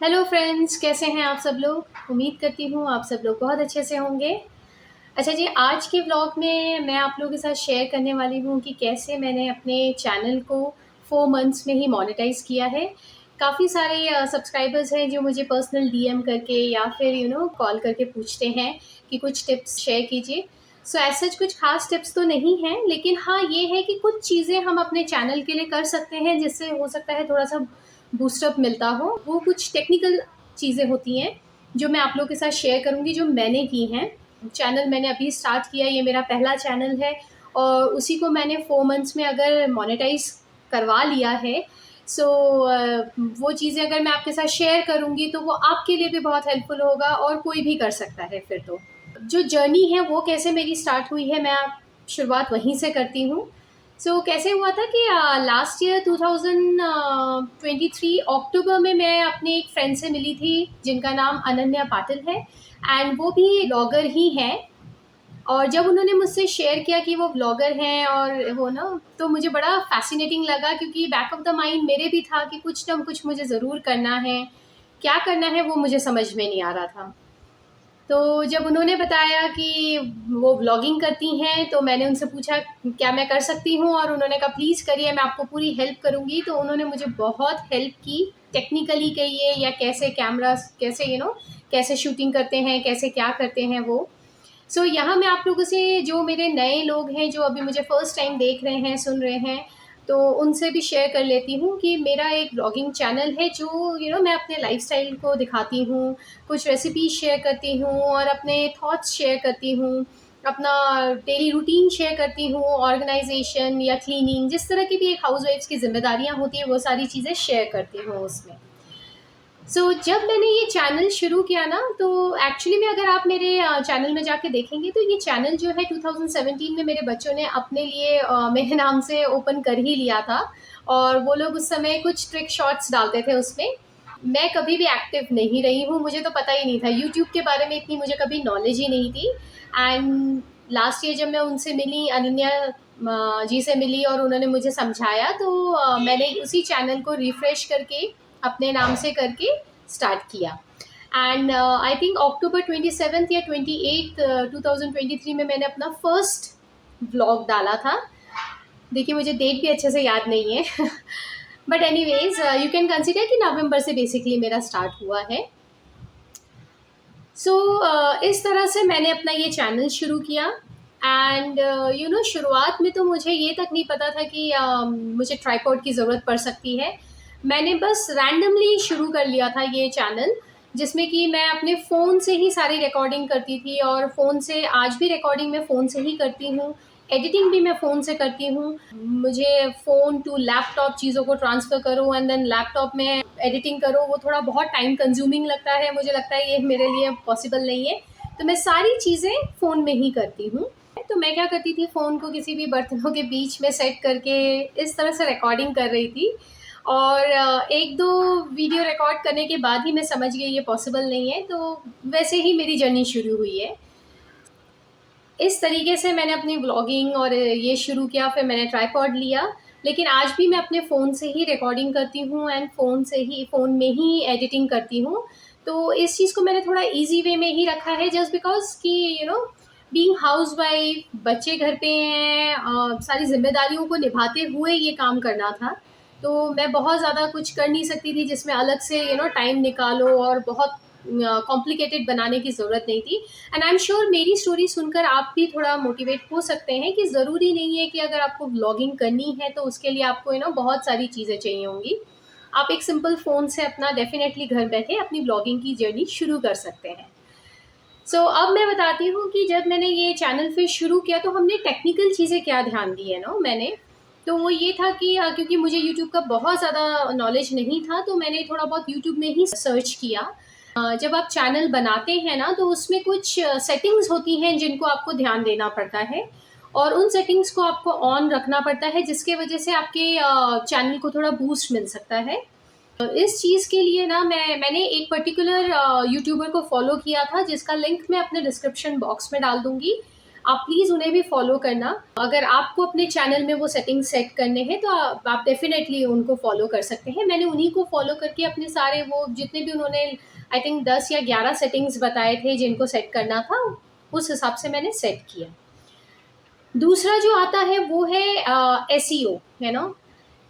Hello friends, कैसे हैं आप सब लोग। उम्मीद करती हूँ आप सब लोग बहुत अच्छे से होंगे। अच्छा जी, आज के व्लॉग में मैं आप लोगों के साथ शेयर करने वाली हूँ कि कैसे मैंने अपने चैनल को 4 मंथ्स में ही मोनेटाइज़ किया है। काफ़ी सारे सब्सक्राइबर्स हैं जो मुझे पर्सनल डीएम करके या फिर कॉल करके पूछते हैं कि कुछ टिप्स शेयर कीजिए। सो ऐसा कुछ खास टिप्स तो नहीं हैं, लेकिन हाँ ये है कि कुछ चीज़ें हम अपने चैनल के लिए कर सकते हैं जिससे हो सकता है थोड़ा सा बूस्टअप मिलता हो। वो कुछ टेक्निकल चीज़ें होती हैं जो मैं आप लोगों के साथ शेयर करूँगी, जो मैंने की हैं। चैनल मैंने अभी स्टार्ट किया, ये मेरा पहला चैनल है और उसी को मैंने 4 मंथ्स में अगर मोनेटाइज करवा लिया है। सो वो चीज़ें अगर मैं आपके साथ शेयर करूँगी तो वो आपके लिए भी बहुत हेल्पफुल होगा और कोई भी कर सकता है। फिर तो जो जर्नी है वो कैसे मेरी स्टार्ट हुई है, मैं आप शुरुआत वहीं से करती हूँ। कैसे हुआ था कि लास्ट ईयर 2023 अक्टूबर में मैं अपने एक फ्रेंड से मिली थी जिनका नाम अनन्या पाटिल है, एंड वो भी ब्लॉगर ही हैं। और जब उन्होंने मुझसे शेयर किया कि वो ब्लॉगर हैं और वो ना, तो मुझे बड़ा फ़ैसिनेटिंग लगा, क्योंकि बैक ऑफ द माइंड मेरे भी था कि कुछ ना कुछ मुझे ज़रूर करना है। क्या करना है वो मुझे समझ में नहीं आ रहा था। तो जब उन्होंने बताया कि वो व्लॉगिंग करती हैं, तो मैंने उनसे पूछा क्या मैं कर सकती हूँ, और उन्होंने कहा प्लीज़ करिए, मैं आपको पूरी हेल्प करूँगी। तो उन्होंने मुझे बहुत हेल्प की, टेक्निकली कहिए या कैसे कैमरास, कैसे कैसे शूटिंग करते हैं, कैसे क्या करते हैं वो। यहाँ मैं आप लोगों से, जो मेरे नए लोग हैं जो अभी मुझे फ़र्स्ट टाइम देख रहे हैं, सुन रहे हैं, तो उनसे भी शेयर कर लेती हूँ कि मेरा एक ब्लॉगिंग चैनल है जो मैं अपने लाइफ़स्टाइल को दिखाती हूँ, कुछ रेसिपीज़ शेयर करती हूँ और अपने थॉट्स शेयर करती हूँ, अपना डेली रूटीन शेयर करती हूँ, ऑर्गनाइज़ेशन या क्लीनिंग, जिस तरह की भी एक हाउसवाइफ्स की ज़िम्मेदारियाँ होती हैं वो सारी चीज़ें शेयर करती हूँ उसमें। जब मैंने ये चैनल शुरू किया ना, तो एक्चुअली में अगर आप मेरे चैनल में जाके देखेंगे तो ये चैनल जो है 2017 में मेरे बच्चों ने अपने लिए मेरे नाम से ओपन कर ही लिया था। और वो लोग उस समय कुछ ट्रिक शॉट्स डालते थे उसमें। मैं कभी भी एक्टिव नहीं रही हूँ, मुझे तो पता ही नहीं था यूट्यूब के बारे में, इतनी मुझे कभी नॉलेज ही नहीं थी। एंड लास्ट ईयर जब मैं उनसे मिली, अनन्या जी से मिली, और उन्होंने मुझे समझाया, तो मैंने उसी चैनल को रिफ्रेश करके अपने नाम से करके स्टार्ट किया। एंड आई थिंक अक्टूबर 27 या 28 2023 में मैंने अपना फर्स्ट व्लॉग डाला था। देखिए मुझे डेट भी अच्छे से याद नहीं है but anyways you can consider कि नवंबर से बेसिकली मेरा स्टार्ट हुआ है। इस तरह से मैंने अपना ये चैनल शुरू किया। एंड शुरुआत में तो मुझे ये तक नहीं पता था कि मुझे ट्राइपॉड की ज़रूरत पड़ सकती है। मैंने बस रैंडमली शुरू कर लिया था ये चैनल, जिसमें कि मैं अपने फ़ोन से ही सारी रिकॉर्डिंग करती थी, और फ़ोन से आज भी रिकॉर्डिंग मैं फ़ोन से ही करती हूँ, एडिटिंग भी मैं फ़ोन से करती हूँ। मुझे फ़ोन टू लैपटॉप चीज़ों को ट्रांसफ़र करो एंड देन लैपटॉप में एडिटिंग करो, वो थोड़ा बहुत टाइम कंज्यूमिंग लगता है, मुझे लगता है ये मेरे लिए पॉसिबल नहीं है। तो मैं सारी चीज़ें फ़ोन में ही करती हूँ। तो मैं क्या करती थी, फ़ोन को किसी भी बर्तनों के बीच में सेट करके इस तरह से रिकॉर्डिंग कर रही थी। और एक दो वीडियो रिकॉर्ड करने के बाद ही मैं समझ गई ये पॉसिबल नहीं है, तो वैसे ही मेरी जर्नी शुरू हुई है। इस तरीके से मैंने अपनी व्लॉगिंग और ये शुरू किया, फिर मैंने ट्राइपॉड लिया। लेकिन आज भी मैं अपने फ़ोन से ही रिकॉर्डिंग करती हूँ एंड फ़ोन में ही एडिटिंग करती हूँ। तो इस चीज़ को मैंने थोड़ा ईज़ी वे में ही रखा है, जस्ट बिकॉज़ कि बीइंग हाउसवाइफ़, बच्चे घर पे हैं, सारी ज़िम्मेदारियों को निभाते हुए ये काम करना था। तो मैं बहुत ज़्यादा कुछ कर नहीं सकती थी जिसमें अलग से टाइम निकालो, और बहुत कॉम्प्लिकेटेड बनाने की ज़रूरत नहीं थी। एंड आई एम श्योर मेरी स्टोरी सुनकर आप भी थोड़ा मोटिवेट हो सकते हैं कि ज़रूरी नहीं है कि अगर आपको व्लॉगिंग करनी है तो उसके लिए आपको बहुत सारी चीज़ें चाहिए होंगी। आप एक सिंपल फ़ोन से अपना डेफ़िनेटली घर बैठे अपनी व्लॉगिंग की जर्नी शुरू कर सकते हैं। अब मैं बताती हूँ कि जब मैंने ये चैनल फिर शुरू किया तो हमने टेक्निकल चीज़ें क्या ध्यान दी है ना मैंने। तो वो ये था कि क्योंकि मुझे यूट्यूब का बहुत ज़्यादा नॉलेज नहीं था, तो मैंने थोड़ा बहुत यूट्यूब में ही सर्च किया। जब आप चैनल बनाते हैं ना, तो उसमें कुछ सेटिंग्स होती हैं जिनको आपको ध्यान देना पड़ता है, और उन सेटिंग्स को आपको ऑन रखना पड़ता है, जिसके वजह से आपके चैनल को थोड़ा बूस्ट मिल सकता है। इस चीज़ के लिए ना मैंने एक पर्टिकुलर यूट्यूबर को फॉलो किया था, जिसका लिंक मैं अपने डिस्क्रिप्शन बॉक्स में डाल दूँगी। आप प्लीज़ उन्हें भी फॉलो करना। अगर आपको अपने चैनल में वो सेटिंग सेट करने हैं तो आप डेफिनेटली उनको फॉलो कर सकते हैं। मैंने उन्हीं को फॉलो करके अपने सारे वो जितने भी उन्होंने आई थिंक 10 या 11 सेटिंग्स बताए थे जिनको सेट करना था, उस हिसाब से मैंने सेट किया। दूसरा जो आता है वो है एसईओ, है ना।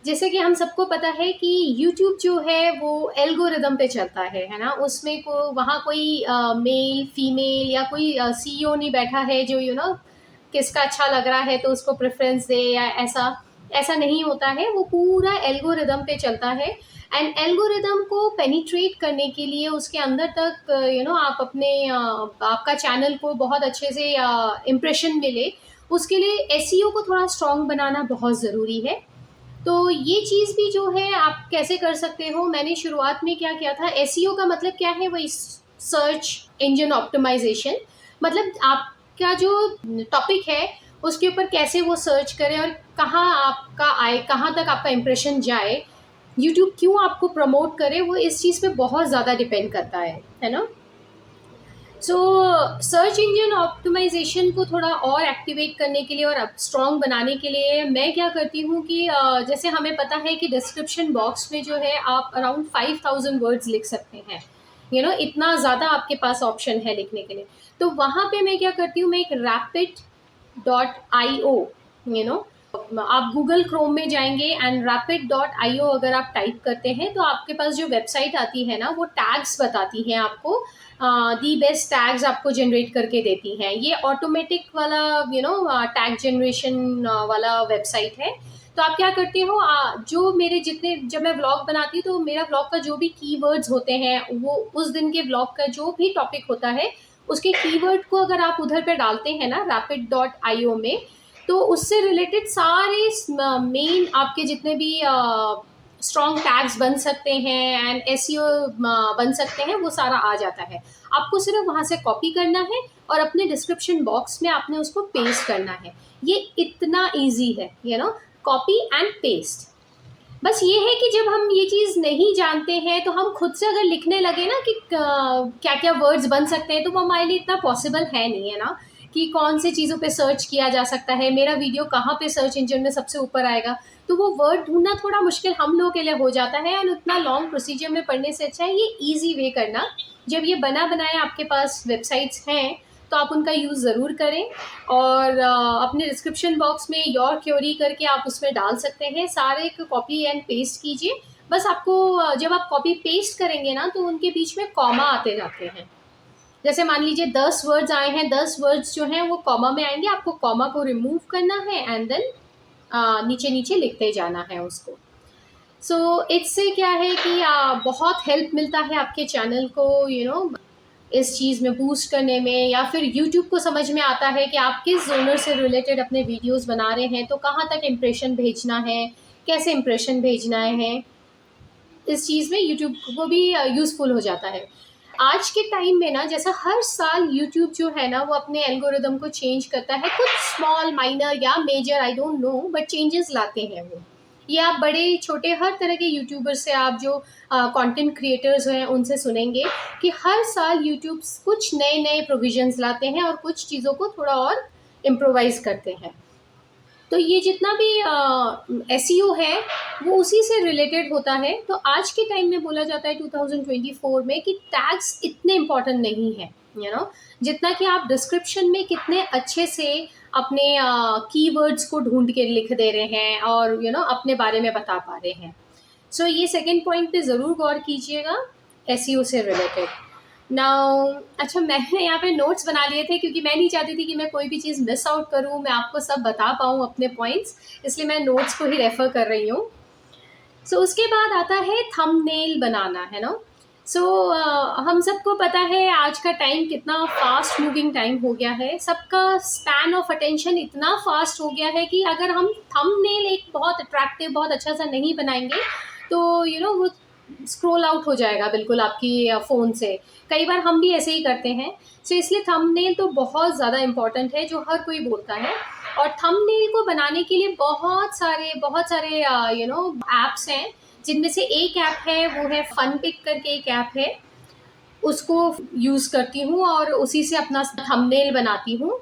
जैसे कि हम सबको पता है कि यूट्यूब जो है वो एल्गोरिदम पे चलता है ना। उसमें वहाँ कोई मेल फीमेल या कोई सीईओ नहीं बैठा है जो किसका अच्छा लग रहा है तो उसको प्रेफरेंस दे, या ऐसा ऐसा नहीं होता है। वो पूरा एल्गोरिदम पे चलता है। एंड एल्गोरिदम को पेनिट्रेट करने के लिए उसके अंदर तक आप अपने आपका चैनल को बहुत अच्छे से इम्प्रेशन मिले, उसके लिए एसईओ को थोड़ा स्ट्रॉन्ग बनाना बहुत ज़रूरी है। तो ये चीज़ भी जो है आप कैसे कर सकते हो, मैंने शुरुआत में क्या किया था। एसईओ का मतलब क्या है, वही सर्च इंजन ऑप्टिमाइजेशन। मतलब आपका जो टॉपिक है उसके ऊपर कैसे वो सर्च करे और कहाँ आपका आए, कहाँ तक आपका इंप्रेशन जाए, यूट्यूब क्यों आपको प्रमोट करे, वो इस चीज़ पे बहुत ज़्यादा डिपेंड करता है ना। सो सर्च इंजन ऑप्टिमाइजेशन को थोड़ा और एक्टिवेट करने के लिए और स्ट्रॉन्ग बनाने के लिए मैं क्या करती हूँ कि जैसे हमें पता है कि डिस्क्रिप्शन बॉक्स में जो है आप अराउंड 5000 वर्ड्स लिख सकते हैं। इतना ज़्यादा आपके पास ऑप्शन है लिखने के लिए। तो वहाँ पे मैं क्या करती हूँ, मैं एक rapid.io, आप गूगल क्रोम में जाएंगे एंड rapid.io अगर आप टाइप करते हैं तो आपके पास जो वेबसाइट आती है ना, वो टैग्स बताती हैं आपको। दी बेस्ट टैग्स आपको जनरेट करके देती हैं। ये ऑटोमेटिक वाला टैग जनरेशन वाला वेबसाइट है। तो आप क्या करते हो, जो मेरे जितने जब मैं व्लॉग बनाती हूँ तो मेरा व्लॉग का जो भी कीवर्ड्स होते हैं, वो उस दिन के व्लॉग का जो भी टॉपिक होता है उसके कीवर्ड को अगर आप उधर पे डालते हैं ना rapid.io में, तो उससे रिलेटेड सारे मेन आपके जितने भी स्ट्रॉन्ग टैग्स बन सकते हैं एंड एसईओ बन सकते हैं, वो सारा आ जाता है। आपको सिर्फ वहाँ से कॉपी करना है और अपने डिस्क्रिप्शन बॉक्स में आपने उसको पेस्ट करना है। ये इतना इजी है, कॉपी एंड पेस्ट। बस ये है कि जब हम ये चीज़ नहीं जानते हैं तो हम खुद से अगर लिखने लगे ना कि क्या क्या वर्ड्स बन सकते हैं, तो वो हमारे लिए इतना पॉसिबल है नहीं, है ना। कि कौन से चीज़ों पे सर्च किया जा सकता है, मेरा वीडियो कहाँ पे सर्च इंजन में सबसे ऊपर आएगा, तो वो वर्ड ढूंढना थोड़ा मुश्किल हम लोगों के लिए हो जाता है। और उतना लॉन्ग प्रोसीजर में पढ़ने से अच्छा है ये ईजी वे करना। जब ये बना बनाया आपके पास वेबसाइट्स हैं तो आप उनका यूज़ ज़रूर करें। और अपने डिस्क्रिप्शन बॉक्स में योर क्योरी करके आप उसमें डाल सकते हैं, सारे को कॉपी एंड पेस्ट कीजिए। बस आपको जब आप कॉपी पेस्ट करेंगे ना तो उनके बीच में कॉमा आते जाते हैं। जैसे मान लीजिए 10 वर्ड्स आए हैं, 10 वर्ड्स जो हैं वो कॉमा में आएंगे, आपको कॉमा को रिमूव करना है एंड देन नीचे नीचे लिखते जाना है उसको। सो इससे क्या है कि बहुत हेल्प मिलता है आपके चैनल को इस चीज़ में बूस्ट करने में, या फिर यूट्यूब को समझ में आता है कि आप किस जोनर से रिलेटेड अपने वीडियोस बना रहे हैं, तो कहाँ तक इम्प्रेशन भेजना है, कैसे इम्प्रेशन भेजना है। इस चीज़ में यूट्यूब को भी यूज़फुल हो जाता है। आज के टाइम में ना, जैसा हर साल यूट्यूब जो है ना वो अपने एल्गोरिदम को चेंज करता है, कुछ स्मॉल माइनर या major I don't know, but changes लाते हैं वो। ये आप बड़े छोटे हर तरह के यूट्यूबर से, आप जो कंटेंट क्रिएटर्स हैं उनसे सुनेंगे कि हर साल यूट्यूब कुछ नए नए प्रोविजंस लाते हैं और कुछ चीज़ों को थोड़ा और इम्प्रोवाइज करते हैं। तो ये जितना भी एसईओ है वो उसी से रिलेटेड होता है। तो आज के टाइम में बोला जाता है 2024 में कि टैग्स इतने इम्पॉर्टेंट नहीं है, जितना कि आप डिस्क्रिप्शन में कितने अच्छे से अपने कीवर्ड्स को ढूंढ के लिख दे रहे हैं और अपने बारे में बता पा रहे हैं। सो ये सेकेंड पॉइंट पे ज़रूर गौर कीजिएगा, एसईओ से रिलेटेड। नाउ अच्छा, मैंने यहाँ पे नोट्स बना लिए थे क्योंकि मैं नहीं चाहती थी कि मैं कोई भी चीज़ मिस आउट करूँ, मैं आपको सब बता पाऊँ अपने पॉइंट्स, इसलिए मैं नोट्स को ही रेफ़र कर रही हूँ। सो उसके बाद आता है थंबनेल बनाना, है ना। सो हम सबको पता है आज का टाइम कितना फास्ट मूविंग टाइम हो गया है, सबका स्पैन ऑफ अटेंशन इतना फास्ट हो गया है कि अगर हम थंबनेल एक बहुत अट्रैक्टिव, बहुत अच्छा सा नहीं बनाएंगे तो वो स्क्रॉल आउट हो जाएगा बिल्कुल आपकी फ़ोन से। कई बार हम भी ऐसे ही करते हैं। सो इसलिए थंबनेल तो बहुत ज़्यादा इम्पॉर्टेंट है, जो हर कोई बोलता है। और थंबनेल को बनाने के लिए बहुत सारे ऐप्स हैं, जिनमें से एक ऐप है वो है फनपिक करके एक ऐप है, उसको यूज़ करती हूँ और उसी से अपना थंबनेल बनाती हूँ।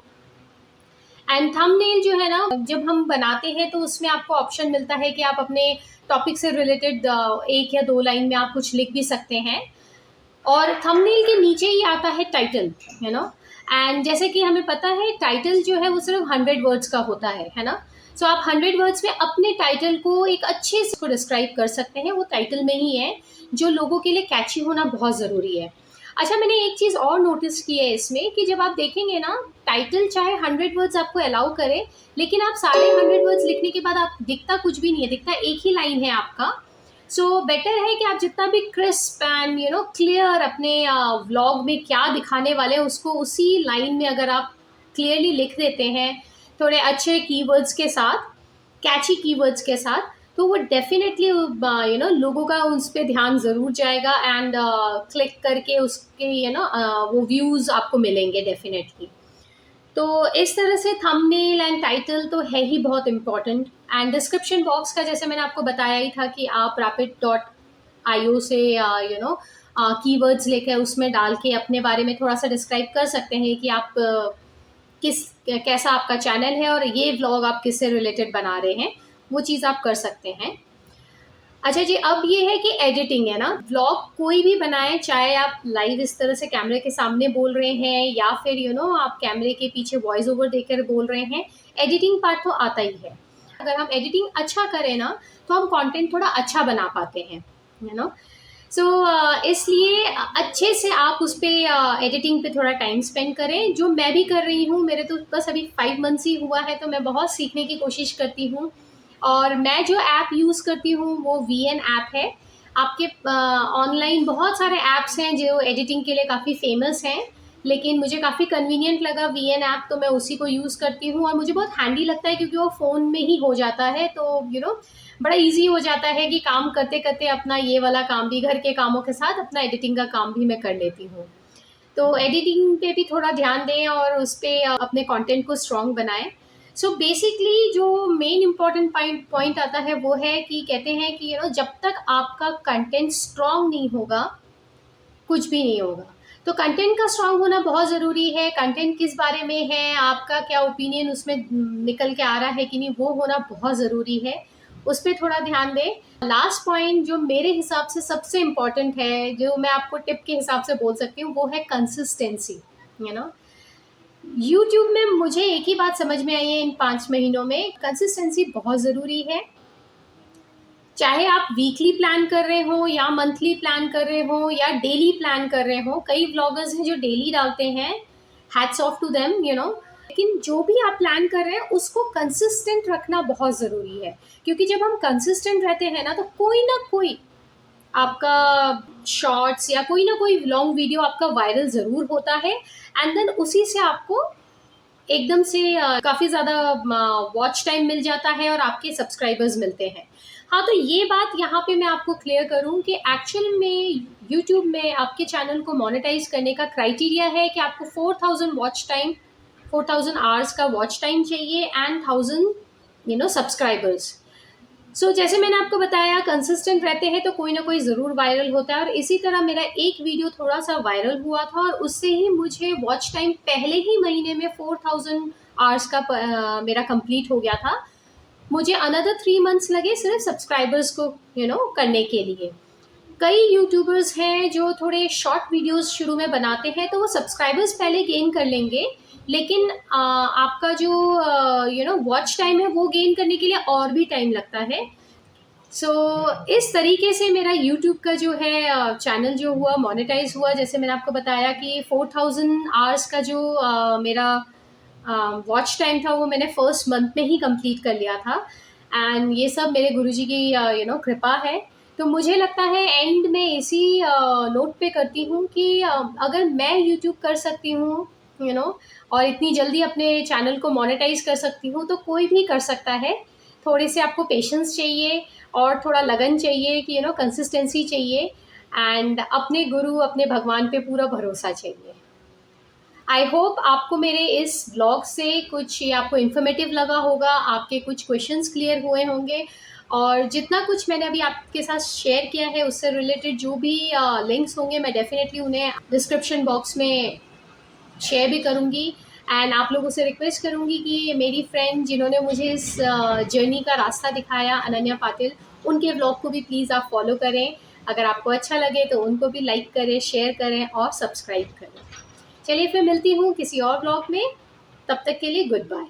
एंड थंबनेल जो है ना, जब हम बनाते हैं तो उसमें आपको ऑप्शन मिलता है कि आप अपने टॉपिक से रिलेटेड 1 या 2 लाइन में आप कुछ लिख भी सकते हैं। और थंबनेल के नीचे ही आता है टाइटल, यू नो। एंड जैसे कि हमें पता है टाइटल जो है वो सिर्फ 100 वर्ड्स का होता है ना। सो आप 100 वर्ड्स में अपने टाइटल को एक अच्छे से को डिस्क्राइब कर सकते हैं, वो टाइटल में ही है, जो लोगों के लिए कैची होना बहुत ज़रूरी है। अच्छा, मैंने एक चीज़ और नोटिस की है इसमें कि जब आप देखेंगे ना, टाइटल चाहे 100 वर्ड्स आपको अलाउ करे, लेकिन आप 150 वर्ड्स लिखने के बाद आप दिखता कुछ भी नहीं है, दिखता एक ही लाइन है आपका। सो बेटर है कि आप जितना भी क्रिस्प एंड क्लियर अपने व्लॉग में क्या दिखाने वाले हैं उसको उसी लाइन में अगर आप क्लियरली लिख देते हैं, थोड़े अच्छे कीवर्ड्स के साथ, कैची कीवर्ड्स के साथ, तो वो डेफिनेटली लोगों का उस पर ध्यान ज़रूर जाएगा एंड क्लिक करके उसके वो व्यूज़ आपको मिलेंगे डेफिनेटली। तो इस तरह से थंबनेल एंड टाइटल तो है ही बहुत इम्पोर्टेंट। एंड डिस्क्रिप्शन बॉक्स का जैसे मैंने आपको बताया ही था कि आप rapid.io से कीवर्ड्स लेकर उसमें डाल के अपने बारे में थोड़ा सा डिस्क्राइब कर सकते हैं कि आप किस कैसा आपका चैनल है और ये व्लॉग आप किससे रिलेटेड बना रहे हैं, वो चीज़ आप कर सकते हैं। अच्छा जी, अब ये है कि एडिटिंग है ना, व्लॉग कोई भी बनाए, चाहे आप लाइव इस तरह से कैमरे के सामने बोल रहे हैं या फिर आप कैमरे के पीछे वॉइस ओवर देकर बोल रहे हैं, एडिटिंग पार्ट तो आता ही है। अगर हम एडिटिंग अच्छा करें ना, तो हम कंटेंट थोड़ा अच्छा बना पाते हैं, यू नो। सो इसलिए अच्छे से आप उस पर एडिटिंग पे थोड़ा टाइम स्पेंड करें, जो मैं भी कर रही हूँ। मेरे तो बस अभी 5 मंथ्स ही हुआ है, तो मैं बहुत सीखने की कोशिश करती हूँ। और मैं जो ऐप यूज़ करती हूँ वो वीएन ऐप है। आपके ऑनलाइन बहुत सारे ऐप्स हैं जो एडिटिंग के लिए काफ़ी फेमस हैं, लेकिन मुझे काफ़ी कन्वीनियंट लगा वीएन ऐप, तो मैं उसी को यूज़ करती हूँ और मुझे बहुत हैंडी लगता है क्योंकि वो फ़ोन में ही हो जाता है। तो बड़ा ईजी हो जाता है कि काम करते करते अपना ये वाला काम भी, घर के कामों के साथ अपना एडिटिंग का काम भी मैं कर लेती हूँ। तो एडिटिंग पे भी थोड़ा ध्यान दें और उस पर अपने कंटेंट को स्ट्रॉन्ग बनाएं। सो बेसिकली जो मेन इम्पॉर्टेंट पॉइंट आता है वो है कि कहते हैं कि जब तक आपका कंटेंट स्ट्रॉन्ग नहीं होगा, कुछ भी नहीं होगा। तो कंटेंट का स्ट्रॉन्ग होना बहुत ज़रूरी है। कंटेंट किस बारे में है, आपका क्या ओपिनियन उसमें निकल के आ रहा है कि नहीं, वो होना बहुत ज़रूरी है। उस पर थोड़ा ध्यान दें। लास्ट पॉइंट जो मेरे हिसाब से सबसे इम्पॉर्टेंट है, जो मैं आपको टिप के हिसाब से बोल सकती हूँ, वो है कंसिस्टेंसी। यूट्यूब में मुझे एक ही बात समझ में आई है इन 5 महीनों में, कंसिस्टेंसी बहुत ज़रूरी है। चाहे आप वीकली प्लान कर रहे हो या मंथली प्लान कर रहे हो या डेली प्लान कर रहे हो, कई व्लॉगर्स हैं जो डेली डालते हैं, हैट्स ऑफ टू देम, लेकिन जो भी आप प्लान कर रहे हैं उसको कंसिस्टेंट रखना बहुत ज़रूरी है। क्योंकि जब हम कंसिस्टेंट रहते हैं ना, तो कोई ना कोई आपका शॉर्ट्स या कोई ना कोई लॉन्ग वीडियो आपका वायरल ज़रूर होता है एंड देन उसी से आपको एकदम से काफ़ी ज़्यादा वॉच टाइम मिल जाता है और आपके सब्सक्राइबर्स मिलते हैं। हाँ, तो ये बात यहाँ पे मैं आपको क्लियर करूँ कि एक्चुअल में यूट्यूब में आपके चैनल को मोनेटाइज करने का क्राइटेरिया है कि आपको 4000 आवर्स का वॉच टाइम चाहिए एंड 1000 सब्सक्राइबर्स। सो जैसे मैंने आपको बताया, कंसिस्टेंट रहते हैं तो कोई ना कोई ज़रूर वायरल होता है। और इसी तरह मेरा एक वीडियो थोड़ा सा वायरल हुआ था और उससे ही मुझे वॉच टाइम पहले ही महीने में 4000 आवर्स का मेरा कंप्लीट हो गया था। मुझे अनदर 3 मंथ्स लगे सिर्फ सब्सक्राइबर्स को करने के लिए। कई यूट्यूबर्स हैं जो थोड़े शॉर्ट वीडियोस शुरू में बनाते हैं, तो वो सब्सक्राइबर्स पहले गेन कर लेंगे, लेकिन आपका जो वॉच टाइम है वो गेन करने के लिए और भी टाइम लगता है। सो इस तरीके से मेरा यूट्यूब का जो है चैनल जो हुआ मोनेटाइज हुआ। जैसे मैंने आपको बताया कि 4000 आवर्स का जो मेरा वॉच टाइम था वो मैंने फर्स्ट मंथ में ही कंप्लीट कर लिया था। एंड ये सब मेरे गुरुजी की कृपा है। तो मुझे लगता है एंड में इसी नोट पे करती हूँ कि अगर मैं यूट्यूब कर सकती हूँ और इतनी जल्दी अपने चैनल को मोनेटाइज कर सकती हूँ, तो कोई भी कर सकता है। थोड़े से आपको पेशेंस चाहिए और थोड़ा लगन चाहिए कि कंसिस्टेंसी चाहिए एंड अपने गुरु, अपने भगवान पे पूरा भरोसा चाहिए। आई होप आपको मेरे इस ब्लॉग से कुछ आपको इन्फॉर्मेटिव लगा होगा, आपके कुछ क्वेश्चंस क्लियर हुए होंगे और जितना कुछ मैंने अभी आपके साथ शेयर किया है उससे रिलेटेड जो भी लिंक्स होंगे मैं डेफिनेटली उन्हें डिस्क्रिप्शन बॉक्स में शेयर भी करूँगी। एंड आप लोगों से रिक्वेस्ट करूँगी कि मेरी फ्रेंड जिन्होंने मुझे इस जर्नी का रास्ता दिखाया, अनन्या पाटिल, उनके व्लॉग को भी प्लीज़ आप फॉलो करें। अगर आपको अच्छा लगे तो उनको भी लाइक करें, शेयर करें और सब्सक्राइब करें। चलिए फिर मिलती हूँ किसी और व्लॉग में, तब तक के लिए गुड बाय।